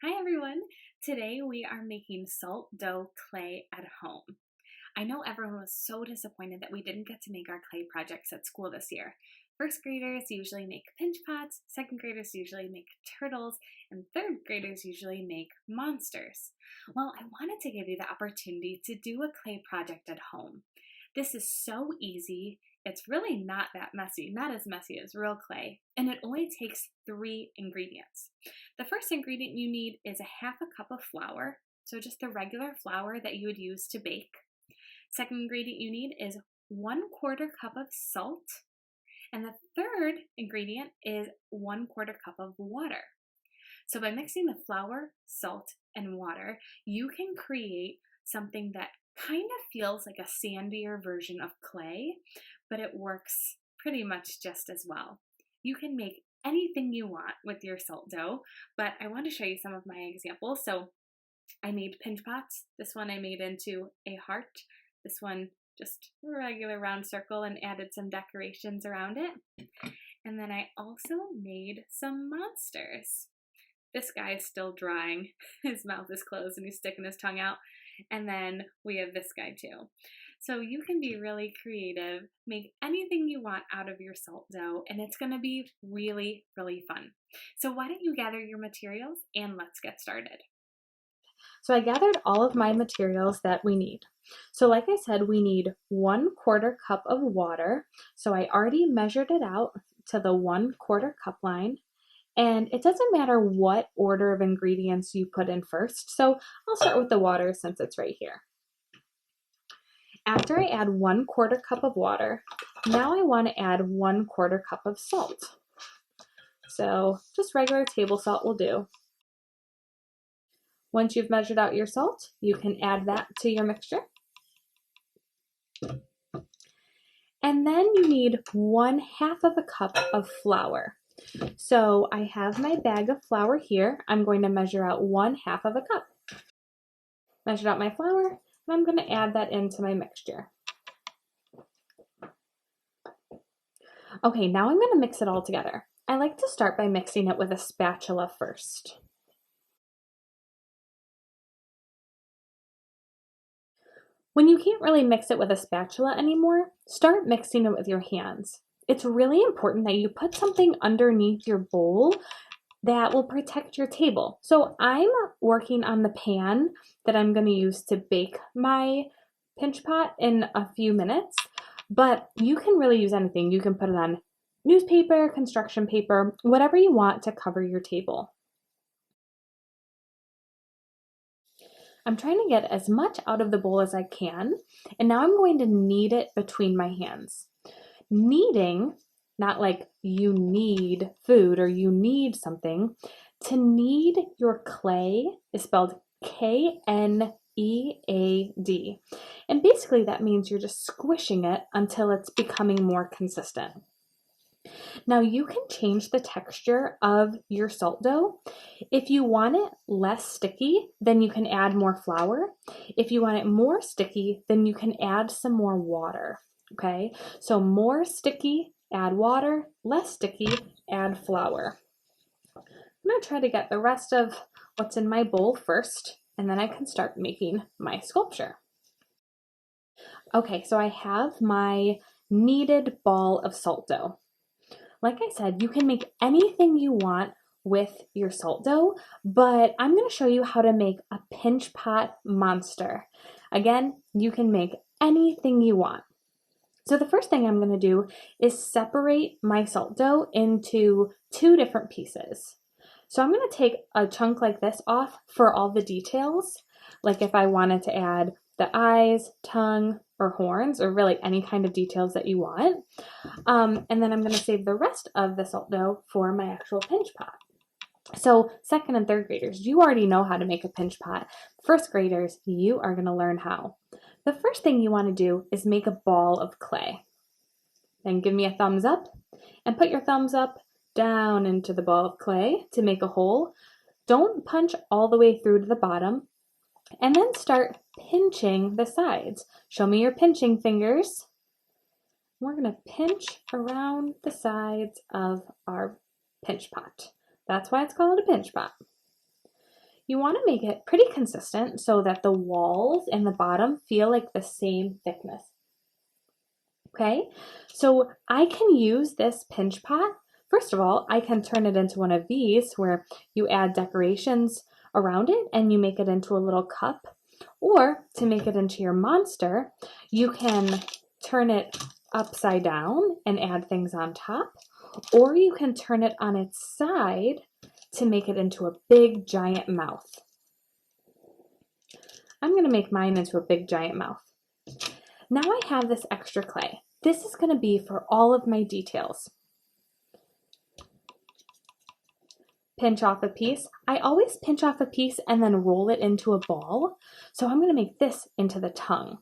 Hi everyone! Today we are making salt dough clay at home. I know everyone was so disappointed that we didn't get to make our clay projects at school this year. First graders usually make pinch pots, second graders usually make turtles, and third graders usually make monsters. Well, I wanted to give you the opportunity to do a clay project at home. This is so easy. It's really not that messy, not as messy as real clay, and it only takes 3 ingredients. The first ingredient you need is a half a cup of flour, so just the regular flour that you would use to bake. Second ingredient you need is 1/4 cup of salt, and the third ingredient is 1/4 cup of water. So by mixing the flour, salt, and water, you can create something that kind of feels like a sandier version of clay, but it works pretty much just as well. You can make anything you want with your salt dough, but I want to show you some of my examples. So I made pinch pots. This one I made into a heart. This one just a regular round circle and added some decorations around it. And then I also made some monsters. This guy is still drying. His mouth is closed and he's sticking his tongue out. And then we have this guy too. So you can be really creative, make anything you want out of your salt dough, and it's gonna be really, really fun. So why don't you gather your materials and let's get started. So I gathered all of my materials that we need. So like I said, we need 1/4 cup of water. So I already measured it out to the 1/4 cup line. And it doesn't matter what order of ingredients you put in first. So I'll start with the water since it's right here. After I add 1/4 cup of water, now I want to add 1/4 cup of salt. So just regular table salt will do. Once you've measured out your salt, you can add that to your mixture. And then you need 1/2 of a cup of flour. So I have my bag of flour here. I'm going to measure out 1/2 of a cup. Measured out my flour, and I'm going to add that into my mixture. Okay, now I'm going to mix it all together. I like to start by mixing it with a spatula first. When you can't really mix it with a spatula anymore, start mixing it with your hands. It's really important that you put something underneath your bowl that will protect your table. So I'm working on the pan that I'm going to use to bake my pinch pot in a few minutes, but you can really use anything. You can put it on newspaper, construction paper, whatever you want to cover your table. I'm trying to get as much out of the bowl as I can, and now I'm going to knead it between my hands. Kneading, not like you need food or you need something. To knead your clay is spelled Knead. And basically that means you're just squishing it until it's becoming more consistent. Now you can change the texture of your salt dough. If you want it less sticky, then you can add more flour. If you want it more sticky, then you can add some more water. Okay, so more sticky, add water, less sticky, add flour. I'm gonna try to get the rest of what's in my bowl first, and then I can start making my sculpture. Okay, so I have my kneaded ball of salt dough. Like I said, you can make anything you want with your salt dough, but I'm going to show you how to make a pinch pot monster. Again, you can make anything you want. So the first thing I'm going to do is separate my salt dough into 2 different pieces. So I'm going to take a chunk like this off for all the details, like if I wanted to add the eyes, tongue, or horns, or really any kind of details that you want. And then I'm going to save the rest of the salt dough for my actual pinch pot. So second and third graders, you already know how to make a pinch pot. First graders, you are going to learn how. The first thing you want to do is make a ball of clay. Then give me a thumbs up and put your thumbs up down into the ball of clay to make a hole. Don't punch all the way through to the bottom. And then start pinching the sides. Show me your pinching fingers. We're going to pinch around the sides of our pinch pot. That's why it's called a pinch pot. You want to make it pretty consistent so that the walls and the bottom feel like the same thickness. Okay, so I can use this pinch pot. First of all, I can turn it into one of these where you add decorations around it and you make it into a little cup. Or to make it into your monster, you can turn it upside down and add things on top. Or you can turn it on its side to make it into a big giant mouth. I'm going to make mine into a big giant mouth. Now I have this extra clay. This is going to be for all of my details. Pinch off a piece. I always pinch off a piece and then roll it into a ball. So I'm going to make this into the tongue.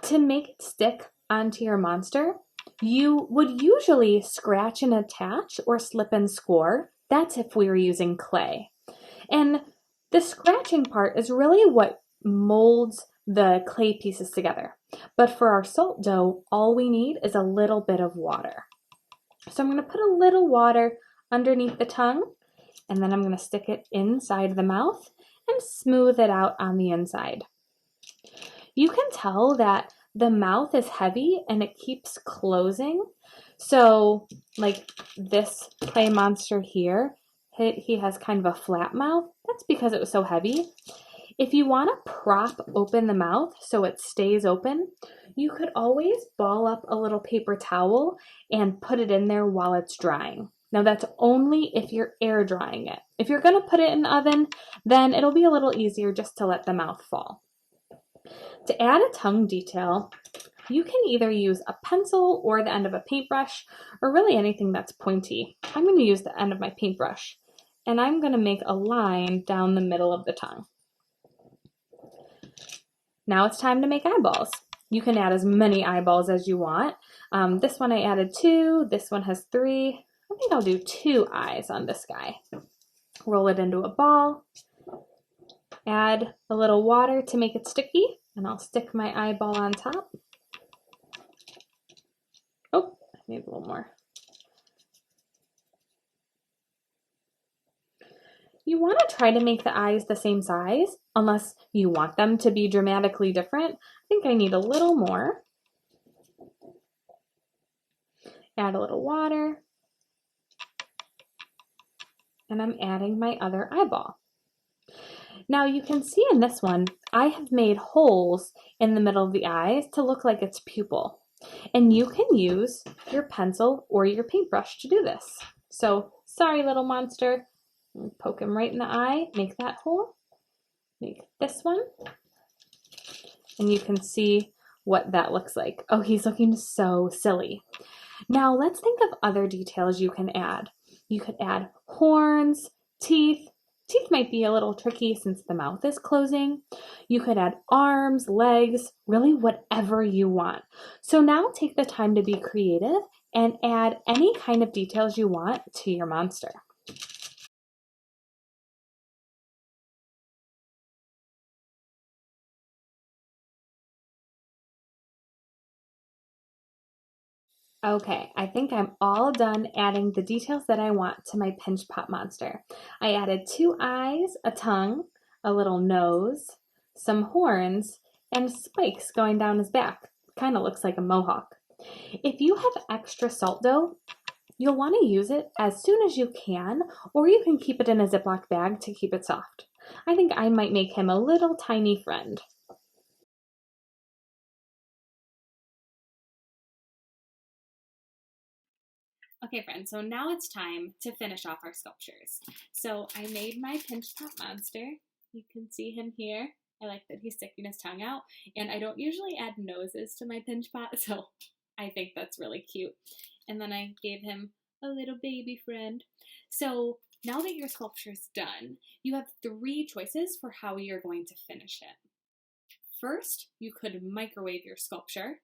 To make it stick onto your monster, you would usually scratch and attach or slip and score. That's if we were using clay. And the scratching part is really what molds the clay pieces together. But for our salt dough, all we need is a little bit of water. So I'm going to put a little water underneath the tongue, and then I'm going to stick it inside the mouth and smooth it out on the inside. You can tell that the mouth is heavy and it keeps closing. So like this clay monster here, he has kind of a flat mouth. That's because it was so heavy. If you want to prop open the mouth so it stays open, you could always ball up a little paper towel and put it in there while it's drying. Now that's only if you're air drying it. If you're going to put it in the oven, then it'll be a little easier just to let the mouth fall. To add a tongue detail, you can either use a pencil or the end of a paintbrush, or really anything that's pointy. I'm going to use the end of my paintbrush, and I'm going to make a line down the middle of the tongue. Now it's time to make eyeballs. You can add as many eyeballs as you want. This one I added 2, this one has 3. I think I'll do 2 eyes on this guy. Roll it into a ball, add a little water to make it sticky, and I'll stick my eyeball on top. Oh, I need a little more. You want to try to make the eyes the same size, unless you want them to be dramatically different. I think I need a little more. Add a little water. And I'm adding my other eyeball. Now you can see in this one, I have made holes in the middle of the eyes to look like its pupil. And you can use your pencil or your paintbrush to do this. So, sorry little monster, poke him right in the eye, make that hole, make this one, and you can see what that looks like. Oh, he's looking so silly. Now let's think of other details you can add. You could add horns, teeth. Teeth might be a little tricky since the mouth is closing. You could add arms, legs, really whatever you want. So now take the time to be creative and add any kind of details you want to your monster. Okay, I think I'm all done adding the details that I want to my pinch pot monster. I added 2 eyes, a tongue, a little nose, some horns, and spikes going down his back. Kind of looks like a mohawk. If you have extra salt dough, you'll want to use it as soon as you can, or you can keep it in a Ziploc bag to keep it soft. I think I might make him a little tiny friend. Okay, friends, so now it's time to finish off our sculptures. So I made my pinch pot monster. You can see him here. I like that he's sticking his tongue out, and I don't usually add noses to my pinch pot, so I think that's really cute. And then I gave him a little baby friend. So now that your sculpture's done, you have 3 choices for how you're going to finish it. First, you could microwave your sculpture.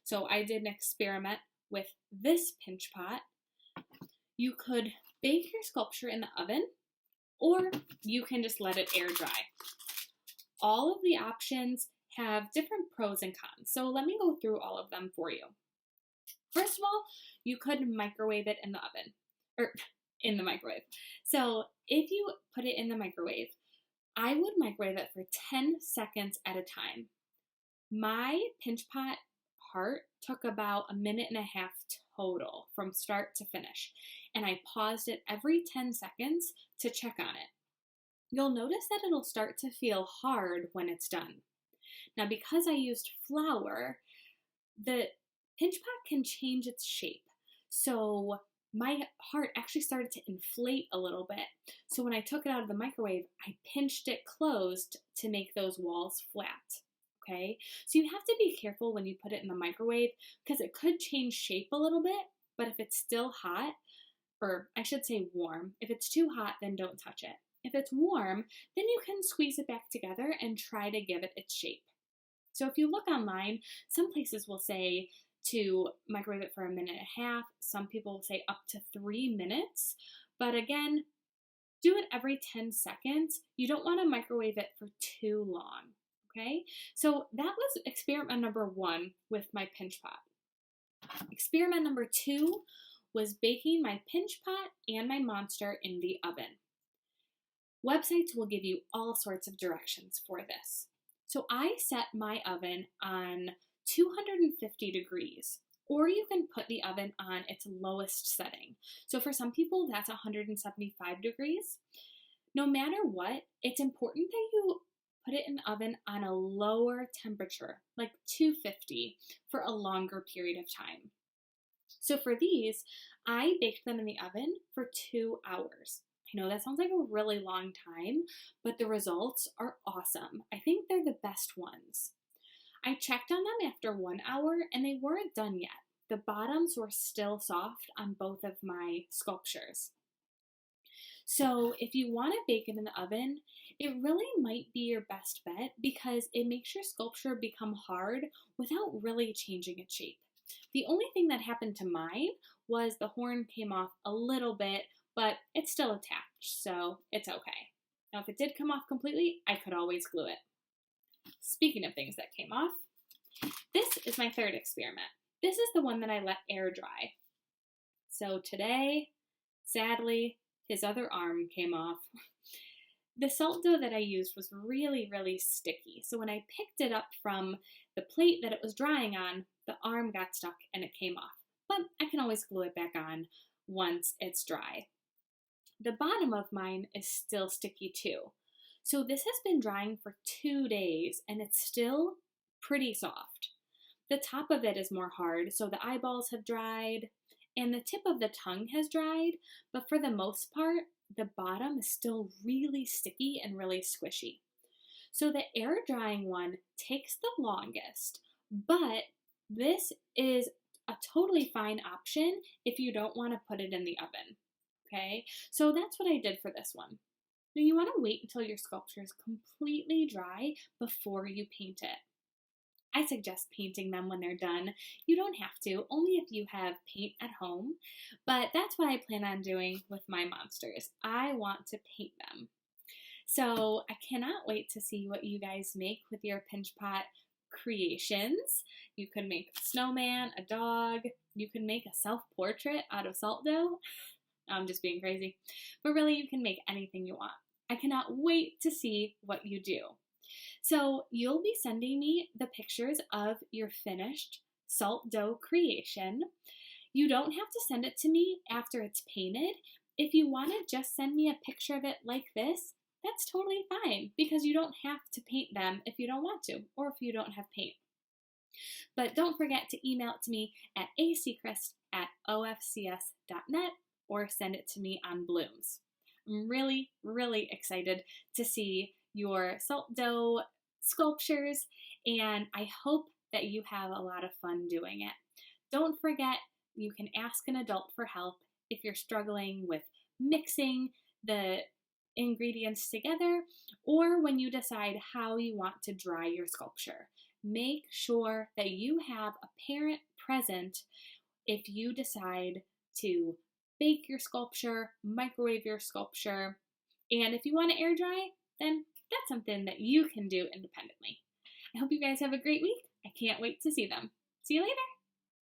So I did an experiment with this pinch pot. You could bake your sculpture in the oven, or you can just let it air dry. All of the options have different pros and cons, so let me go through all of them for you. First of all, you could microwave it in the oven, or in the microwave. So if you put it in the microwave, I would microwave it for 10 seconds at a time. My pinch pot heart took about a minute and a half total from start to finish, and I paused it every 10 seconds to check on it. You'll notice that it'll start to feel hard when it's done. Now, because I used flour, the pinch pot can change its shape. So my heart actually started to inflate a little bit. So when I took it out of the microwave, I pinched it closed to make those walls flat. Okay, so you have to be careful when you put it in the microwave because it could change shape a little bit, but if it's still hot, or I should say warm, if it's too hot, then don't touch it. If it's warm, then you can squeeze it back together and try to give it its shape. So if you look online, some places will say to microwave it for a minute and a half. Some people will say up to 3 minutes. But again, do it every 10 seconds. You don't want to microwave it for too long. Okay? So that was experiment number 1 with my pinch pot. Experiment number 2 was baking my pinch pot and my monster in the oven. Websites will give you all sorts of directions for this. So I set my oven on 250 degrees, or you can put the oven on its lowest setting. So for some people, that's 175 degrees. No matter what, it's important that you put it in the oven on a lower temperature, like 250, for a longer period of time. So for these, I baked them in the oven for 2 hours. I know that sounds like a really long time, but the results are awesome. I think they're the best ones. I checked on them after 1 hour and they weren't done yet. The bottoms were still soft on both of my sculptures. So if you want to bake it in the oven, it really might be your best bet because it makes your sculpture become hard without really changing its shape. The only thing that happened to mine was the horn came off a little bit, but it's still attached, so it's okay. Now, if it did come off completely, I could always glue it. Speaking of things that came off, this is my third experiment. This is the one that I let air dry. So today, sadly, his other arm came off. The salt dough that I used was really, really sticky. So when I picked it up from the plate that it was drying on, the arm got stuck and it came off. But I can always glue it back on once it's dry. The bottom of mine is still sticky too. So this has been drying for 2 days and it's still pretty soft. The top of it is more hard, so the eyeballs have dried and the tip of the tongue has dried, but for the most part, the bottom is still really sticky and really squishy. So the air drying one takes the longest, but this is a totally fine option if you don't want to put it in the oven. Okay, so that's what I did for this one. Now you want to wait until your sculpture is completely dry before you paint it. I suggest painting them when they're done. You don't have to, only if you have paint at home, but that's what I plan on doing with my monsters. I want to paint them. So I cannot wait to see what you guys make with your pinch pot creations. You can make a snowman, a dog, you can make a self-portrait out of salt dough. I'm just being crazy. But really, you can make anything you want. I cannot wait to see what you do. So you'll be sending me the pictures of your finished salt dough creation. You don't have to send it to me after it's painted. If you want to just send me a picture of it like this, that's totally fine because you don't have to paint them if you don't want to or if you don't have paint. But don't forget to email it to me at acrest@ofcs.net or send it to me on Blooms. I'm really, really excited to see your salt dough sculptures, and I hope that you have a lot of fun doing it. Don't forget, you can ask an adult for help if you're struggling with mixing the ingredients together or when you decide how you want to dry your sculpture. Make sure that you have a parent present if you decide to bake your sculpture, microwave your sculpture, and if you want to air dry, then that's something that you can do independently. I hope you guys have a great week. I can't wait to see them. See you later.